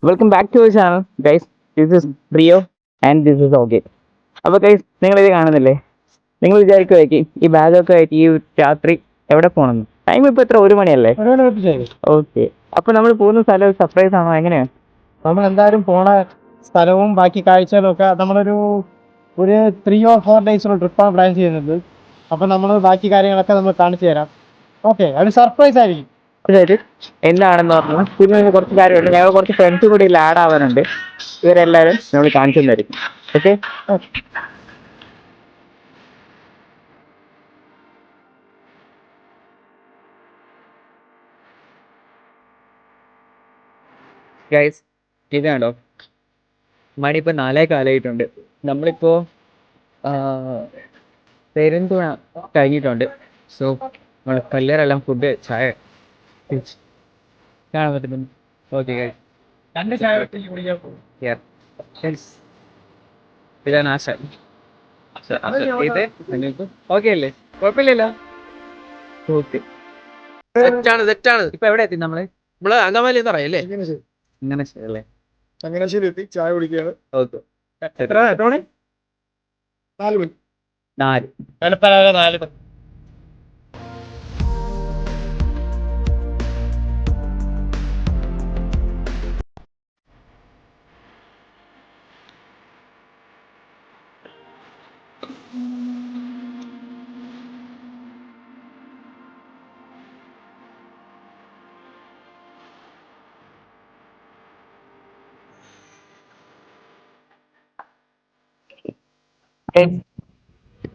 Welcome back to our channel guys. This is Rio and this is okay. അപ്പോൾ guys, നിങ്ങളിത് കാണുന്നില്ലേ? നിങ്ങൾ വിചാരിക്കുമായിരിക്കും ഈ ബാഗൊക്കെ ആയിട്ട് ഈ രാത്രി എവിടെ പോകണമെന്ന്. ടൈം ഇപ്പോൾ എത്ര, 1 മണിയല്ലേ? ഓക്കെ. അപ്പോൾ നമ്മൾ പോകുന്ന സ്ഥലം സർപ്രൈസ് ആണോ, എങ്ങനെയാണ്? നമ്മൾ എന്തായാലും പോണ സ്ഥലവും ബാക്കി കാഴ്ചകളും ഒക്കെ നമ്മളൊരു 3 or 4 days ട്രിപ്പാണ് പ്ലാൻ ചെയ്യുന്നത്. അപ്പം നമ്മൾ ബാക്കി കാര്യങ്ങളൊക്കെ നമ്മൾ കാണിച്ചു തരാം. ഓക്കെ, അത് സർപ്രൈസ് ആയിരിക്കും. അതായത് എന്താണെന്ന് പറഞ്ഞാൽ പിന്നെ കുറച്ച് കാര്യമുണ്ട്. ഞങ്ങൾ കുറച്ച് ഫ്രണ്ട്സ് കൂടി ഇതിൽ ആഡ് ആവാനുണ്ട്. ഇവരെല്ലാവരും നമ്മൾ കാണിച്ചു തന്നായിരിക്കും. ഓക്കെ. ഗൈസ്, ഇതാണോ മണി? ഇപ്പോൾ 4:15 നമ്മളിപ്പോൾ പെരുന്തുണ കഴിഞ്ഞിട്ടുണ്ട്. സോ നമ്മൾ പിള്ളേരെല്ലാം ഫുഡ് ചായ കാണാൻ പറ്റുന്നുണ്ട്. ഓക്കെ ഗൈസ്, 2 ചായ കുടിക്കാം. ഇതാണ് ആശ. ഇത് നിങ്ങൾക്ക് ഓക്കെ അല്ലേ? കുഴപ്പമില്ലല്ലോ. ഓക്കെ, തെറ്റാണ്. ഇപ്പൊ എവിടെ എത്തി നമ്മള്? നമ്മള് അങ്കമാലി എന്ന് പറയല്ലേ? ഇങ്ങനെ ശരിയല്ലേ? ചങ്ങനാശ്ശേരി എത്തി, ചായ കുടിക്കുകയാണ്. ഓക്കെ. എത്ര മണി? 4 മണി. 4. 4.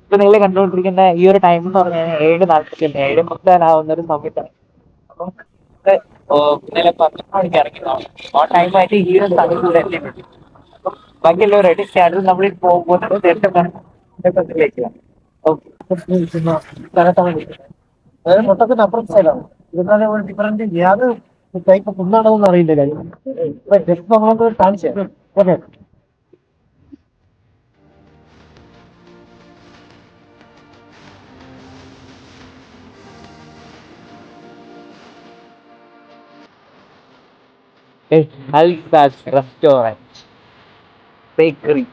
ഇപ്പൊ നിങ്ങൾ കണ്ടുകൊണ്ടിരിക്കുന്ന ഈ ഒരു ടൈം എന്ന് പറഞ്ഞാൽ 7:40, 7:30 ഒരു സമയത്താണ്. അപ്പം ഇന്നലെ 11 മണിക്ക് ഇറങ്ങിയതാണ്. ആ ടൈമായിട്ട് ഈ ഒരു സ്ഥലം കൂടെ എത്തിയിട്ടുണ്ട്. അപ്പം ബാക്കിയെല്ലാം റെഡി സ്റ്റാൻഡിൽ നമ്മൾ പോകുന്നത് ദേശത്തിലേക്കാണ്. സ്ഥലത്താണ് വിളിക്കുന്നത്. അതായത് മൊത്തത്തിന് അപ്പുറത്തെ സൈഡാണ്. ഇരുന്നാലും ഒരു ഡിഫറൻറ്റ് ഏത് ടൈപ്പ് ഫുഡാണെന്നൊന്നും അറിയില്ല കാര്യം. ജസ്റ്റ് നമ്മളൊക്കെ കാണിച്ചു തരാം. ഓക്കെ. Althas restaurant bakery.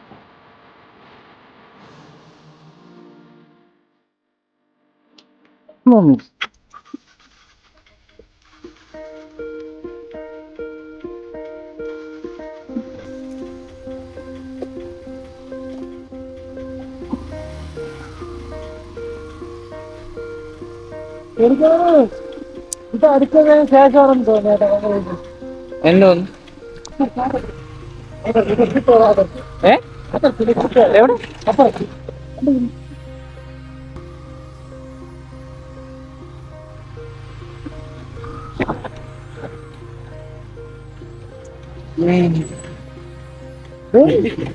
ഇത് അടുത്തതിന് ശേഷമാണെന്ന് തോന്നുന്നു. എന്തോന്ന്? എവിടെ?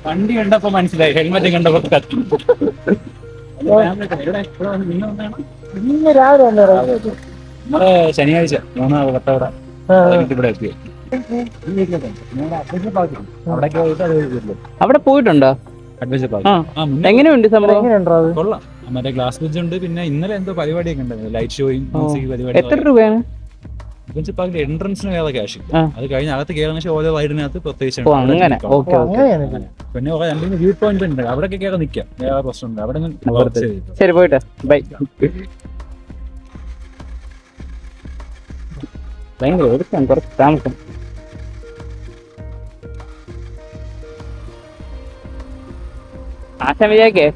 വണ്ടി കണ്ടപ്പോ മനസ്സിലായി, ഹെൽമെറ്റ് കണ്ടപ്പോ കത്തി. ഇന്ന് രാവിലെ വന്നേരാ. നമ്മള് ശനിയാഴ്ച 3 വട്ടവട ഇവിടെ എത്തി. അവിടെ പോയിട്ടുണ്ടോ? അഡ്വഞ്ചർ ആ, പാർക്ക് എങ്ങനെയുണ്ട് സംഭവം? എങ്ങനെയുണ്ടോ അത്? കൊള്ളാം. മറ്റേ ഗ്ലാസ് ബ്രിഡ്ജ് ഉണ്ട്. പിന്നെ ഇന്നലെ എന്തോ പരിപാടിയൊക്കെ ഉണ്ടായിരുന്നു, ലൈറ്റ് ഷോയും മ്യൂസിക് പരിപാടി. എത്ര രൂപയാണ്? അഡ്വഞ്ചർ പാർക്കിൽ എൻട്രൻസിന് വേറെ ക്യാഷ്. ആ. അത് കഴിഞ്ഞ് അകത്ത് കയറുന്ന ശേഷം ഓരോ വൈഡിനകത്ത് പ്രത്യേകിച്ച് ഓ, അങ്ങനെ. Okay okay. അങ്ങനെയാണ്. പിന്നെ രണ്ട് വ്യൂ പോയിന്റ് ഉണ്ട്, അവിടെയൊക്കെ കയറി നിൽക്കാം, വേറെ പ്രശ്നമുണ്ട്. അവിടെ ശരി, പോയിട്ട് ബൈ. ഭയങ്കര എടുക്കാം, കുറച്ച് താമസം. ആശാൻ വിചാരിക്കേ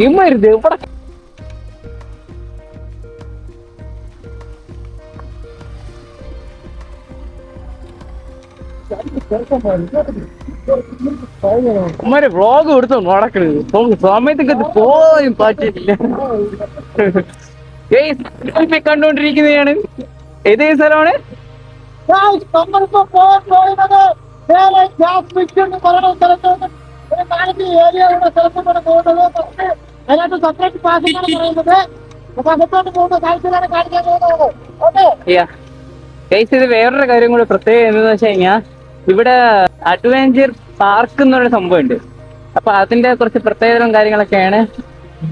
ഇമ്മരുത് ഇവിടെ. ഉമ്മാരെ വ്ളോഗ് എടുത്തു മുടക്കണത് സമയത്തൊക്കെ പോയി പറ്റില്ല. കണ്ടുകൊണ്ടിരിക്കുന്നതാണ്. ഏത് സ്ഥലമാണ്? നമ്മളിപ്പോ പോകുന്നത് ഗ്യാസ് ബ്രിഡ്ജ് എന്ന് പറയുന്ന സ്ഥലത്താണ്. ഒരു 4 ഏരിയയുടെ സ്ഥലത്താണ് പോകുന്നത്. അതിനകത്ത് സെപ്പറേറ്റ് പാസിംഗ് പറയുന്നത്. അപ്പൊ അകത്തോട്ട് പോകുന്ന കാഴ്ചകളാണ് കാണിക്കാൻ പോകുന്നത്. ഓക്കെ. ഇത് വേറൊരു കാര്യം കൂടെ പ്രത്യേകം എന്താന്ന് വെച്ച് കഴിഞ്ഞാൽ ഇവിടെ അഡ്വഞ്ചർ പാർക്ക് എന്നൊരു സംഭവമുണ്ട്. അപ്പൊ അതിന്റെ കുറച്ച് പ്രത്യേകതകളും കാര്യങ്ങളൊക്കെയാണ്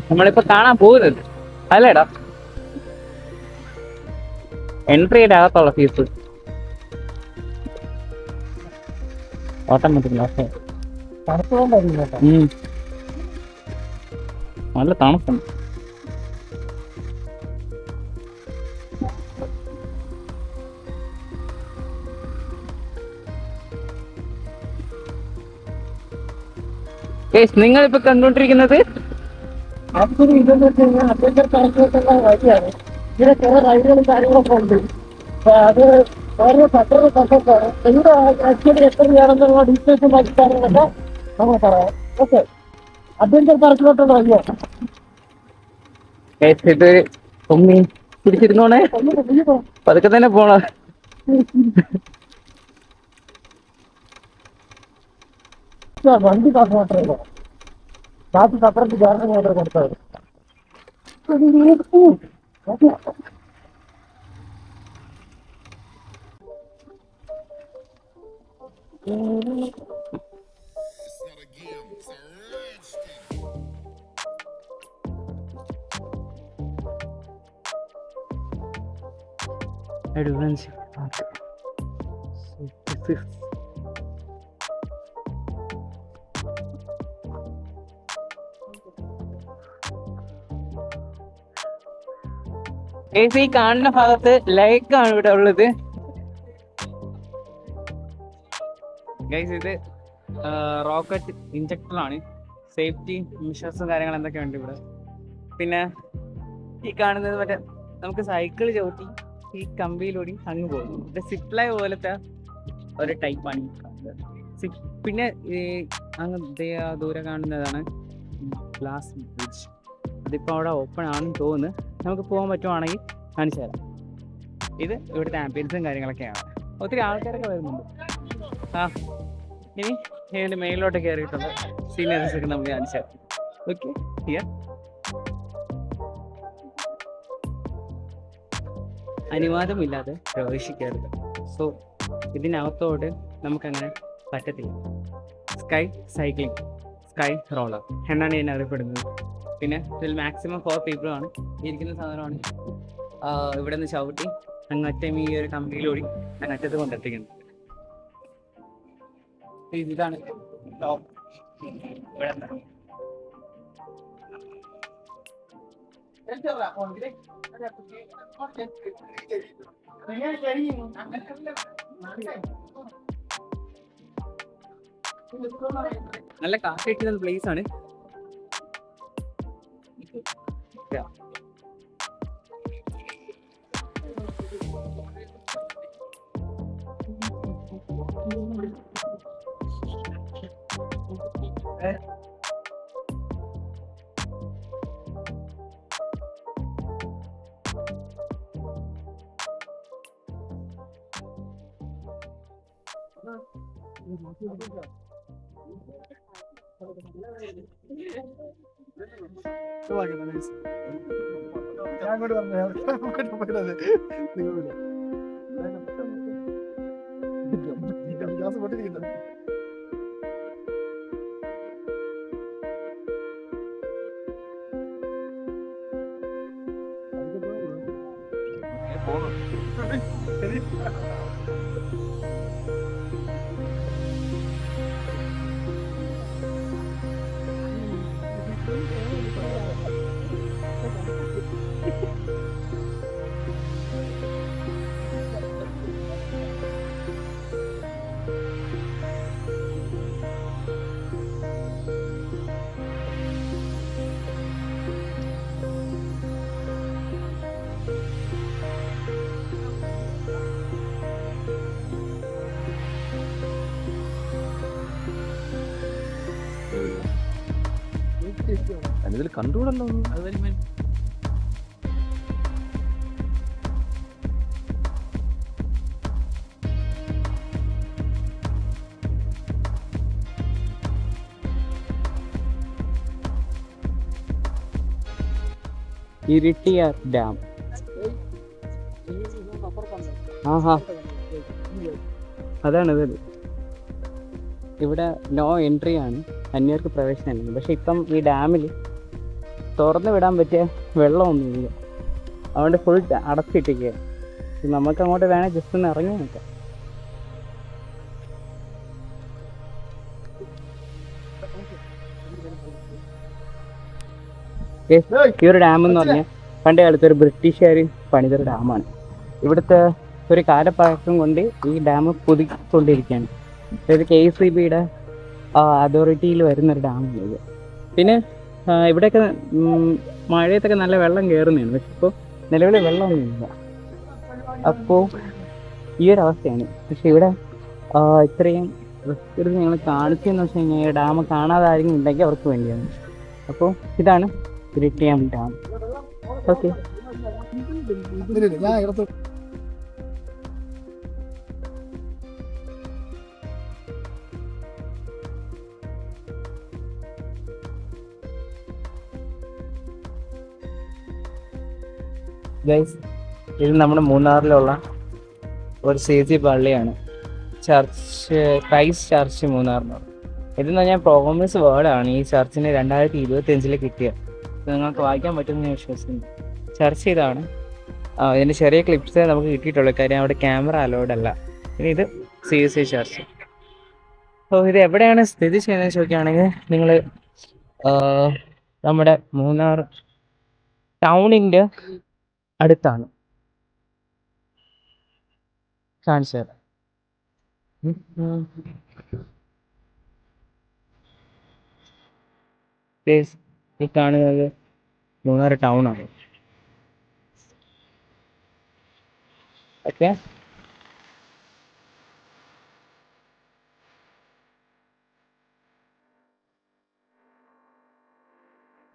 നമ്മളിപ്പോ കാണാൻ പോകുന്നത്. അല്ലേടാ? എൻട്രിയുടെ അകത്തുള്ള ഫീസ് ഓട്ടോമാറ്റിക് ഗ്ലാസ്. തണുപ്പുകൊണ്ടായിരിക്കും കേട്ടോ. നല്ല തണുപ്പുണ്ട്. നിങ്ങളിപ്പോ കണ്ടുകൊണ്ടിരിക്കുന്നത് ആക്ച്വലി ഇതെന്ന് വെച്ച് കഴിഞ്ഞാൽ അഡ്വഞ്ചർ പാർക്കിലേക്കുള്ള വഴിയാണ്. ഇവിടെ കുറെ റൈഡുകളും കാര്യങ്ങളൊക്കെ ഉണ്ട്. അപ്പൊ അത് ഓരോ സഫറിന് സഫർക്കാണ്. ഇവിടെ ആക്ച്വലി എത്ര രൂപയാണെന്നുള്ള ഡീറ്റെയിൽസും ബാക്കി കാര്യങ്ങളൊക്കെ നമ്മൾ പറയാം. ഓക്കെ, അഡ്വഞ്ചർ പാർക്കിലോട്ടുള്ള വഴിയാണ്. ഇത് ഉമ്മി പിടിച്ചിരുന്നോണേ, പതുക്കെ തന്നെ പോണ. വണ്ടി കാശ് മാത്രമേ ഉള്ളൂ. ബാക്കി സഫറിന് ഗ്യാസ് മാത്രമേ കൊടുത്താൽ മതി. അഡ്വാൻസ് ഈ കാണുന്ന ഭാഗത്ത് ലൈക്കാണ് ഇവിടെ ഉള്ളത്. ഗൈസ് ഇത് റോക്കറ്റ് ഇഞ്ചക്ടറാണ്. സേഫ്റ്റി മെഷേഴ്സും കാര്യങ്ങളും എന്തൊക്കെ ഉണ്ട് ഇവിടെ. പിന്നെ ഈ കാണുന്നത് മറ്റേ നമുക്ക് സൈക്കിൾ ചവിട്ടി ഈ കമ്പിയിലൂടെ അങ്ങ് പോകുന്നു. ഇത് സിപ്ലൈ പോലത്തെ ഒരു ടൈപ്പാണ് ഈ കാണുന്നത്. പിന്നെ ഈ അങ്ങ് ദൂരെ കാണുന്നതാണ് ഗ്ലാസ് ബ്രിഡ്ജ്. അതിപ്പോൾ അവിടെ ഓപ്പൺ ആണെന്ന് തോന്നുന്നു. നമുക്ക് പോകാൻ പറ്റുവാണെങ്കിൽ കാണിച്ചു തരാം. ഇത് ഇവിടുത്തെ ആംബിയൻസും കാര്യങ്ങളൊക്കെയാണ്. ഒത്തിരി ആൾക്കാരൊക്കെ വരുന്നുണ്ട്. ഇനി ഇതിൻ്റെ മേലിലോട്ട് കയറിയിട്ടുള്ള സീനറീസ് ഒക്കെ നമുക്ക് കാണിച്ചു തരാം. ഓക്കെ, ഹിയർ അനുവാദമില്ലാതെ പ്രവേശിക്കരുത്. സോ ഇതിനകത്തോട്ട് നമുക്കങ്ങനെ പറ്റത്തില്ല. സ്കൈ സൈക്ലിംഗ്, സ്കൈ റോളർ എന്നാണ് ഇതിനെ അറിയപ്പെടുന്നത്. പിന്നെ ഇതിൽ മാക്സിമം 4 പീപ്പിളാണ് ഇരിക്കുന്ന സാധനമാണ്. ഇവിടെ നിന്ന് ചവിട്ടി അങ്ങറ്റം ഈ ഒരു കമ്പിയിലൂടി അങ്ങറ്റത്ത് കൊണ്ടെത്തിക്കുന്നത്. ഇതാണ് നല്ല കാറ്റ് കിട്ടുന്ന പ്ലേസ് ആണ്. അതിൽ കണ്ടുകൂടല്ലോ. ഇരിട്ടിയാർ ഡാം. അതാണ് ഇവിടെ നോ എൻട്രി ആണ്, അന്യർക്ക് പ്രവേശനമില്ല. പക്ഷെ ഇപ്പം ഈ ഡാമിൽ തുറന്നു വിടാൻ പറ്റിയ വെള്ളമൊന്നുമില്ല. അതുകൊണ്ട് ഫുൾ അടച്ചിട്ടിരിക്കുക. നമുക്ക് അങ്ങോട്ട് വേണേൽ ജസ്റ്റ് ഒന്ന് ഇറങ്ങി നോക്കാം. ഈ ഒരു ഡാം എന്ന് പറഞ്ഞാൽ പണ്ട് കാലത്ത് ഒരു ബ്രിട്ടീഷുകാർ പണിതൊരു ഡാമാണ്. ഇവിടുത്തെ ഒരു കാലപ്പഴക്കം കൊണ്ട് ഈ ഡാം പുതുക്കിക്കൊണ്ടിരിക്കുകയാണ്. അതായത് KECBയുടെ അതോറിറ്റിയിൽ വരുന്നൊരു ഡാമാണ് ഇത്. പിന്നെ ഇവിടെയൊക്കെ മഴയത്തൊക്കെ നല്ല വെള്ളം കയറുന്നതാണ്. പക്ഷെ ഇപ്പോൾ നിലവിൽ വെള്ളമൊന്നുമില്ല. അപ്പോൾ ഈ ഒരു അവസ്ഥയാണ്. പക്ഷെ ഇവിടെ ഇത്രയും പ്രകൃതി ഞങ്ങൾ കാണിച്ചതെന്ന് വെച്ച് കഴിഞ്ഞാൽ ഡാം കാണാതെ ആരെങ്കിലും ഉണ്ടെങ്കിൽ അവർക്ക് വേണ്ടിയാണ്. അപ്പോൾ ഇതാണ് ഇരിട്ടിയം ഡാം. ഓക്കെ. ഞാൻ ഇടത്ത് ഗൈസ്, ഇത് നമ്മുടെ മൂന്നാറിലുള്ള ഒരു CC പള്ളിയാണ്. ചർച്ച്, ക്രൈസ്റ്റ് ചർച്ച് മൂന്നാറിന്. ഇതെന്ന് പറഞ്ഞാൽ പ്രോമിസ് വേർഡാണ് ഈ ചർച്ചിന് 2025 കിട്ടിയത്. നിങ്ങൾക്ക് വായിക്കാൻ പറ്റുമെന്ന് ഞാൻ വിശ്വസിക്കുന്നു. ചർച്ച് ഇതാണ്. ഇതിൻ്റെ ചെറിയ ക്ലിപ്സ് നമുക്ക് കിട്ടിയിട്ടുള്ളൂ, കാര്യം അവിടെ ക്യാമറ അലൗഡ് അല്ല. പിന്നെ ഇത് CC ചർച്ച്. അപ്പോൾ ഇത് എവിടെയാണ് സ്ഥിതി ചെയ്യുന്നത് ചോദിക്കുകയാണെങ്കിൽ നിങ്ങൾ നമ്മുടെ മൂന്നാർ ടൗണിൻ്റെ അടുത്താണ്. കാണിച്ചു തരാം. ഈ കാണുന്നത് മൂന്നാർ ടൗൺ ആണ്. ഓക്കെ.